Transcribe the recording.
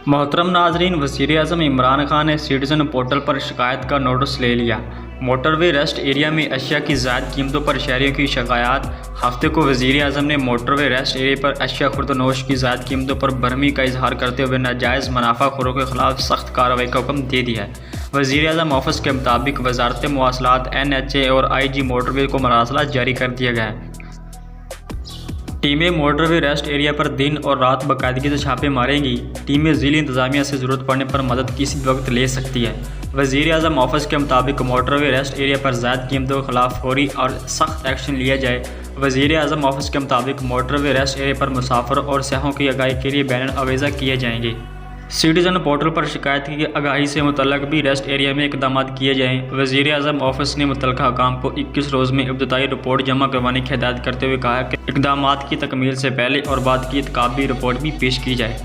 मोहतरम नाजरीन, वज़ीर-ए-आज़म इमरान खान ने सिटीज़न पोर्टल पर शिकायत का नोटिस ले लिया। मोटरवे रेस्ट एरिया में अशिया की ज़ायद कीमतों पर शहरियों की शिकायत। हफ्ते को वज़ीर-ए-आज़म ने मोटरवे रेस्ट एरिया पर अशिया खुर्दनोश की ज़ायद कीमतों पर बरहमी का इजहार करते हुए नाजायज़ मुनाफाखोरों के खिलाफ सख्त कार्रवाई का हुक्म दे दिया है। वज़ीर-ए-आज़म ऑफिस के मुताबिक वजारत मवासलात NHA और IG मोटरवे को मरासला जारी कर दिया गया है। टीमें मोटरवे रेस्ट एरिया पर दिन और रात बाकायदगी से छापे मारेंगी। टीमें ज़िली इंतज़ामिया से ज़रूरत पड़ने पर मदद किसी वक्त ले सकती है। वज़ीर-ए-आज़म ऑफिस के मुताबिक मोटरवे रेस्ट एरिया पर ज़ायद कीमतों के खिलाफ फौरी और सख्त एक्शन लिया जाए। वज़ीर-ए-आज़म ऑफिस के मुताबिक मोटरवे रेस्ट एरिया पर मुसाफिर और सयाहों की आगाही के लिए बैनर अवेज़ा किए जाएंगे। सिटीज़न पोर्टल पर शिकायत की आगाही से मुतल्लक भी रेस्ट एरिया में इक़दाम किए जाएँ। वज़ीर-ए-आज़म ऑफिस ने मुतल्लका हुकाम को 21 रोज़ में इब्तदाई रिपोर्ट जमा करवाने की हिदायत करते हुए कहा कि इक़दामात की तकमील से पहले और बाद की इत्काबी रिपोर्ट भी पेश की जाए।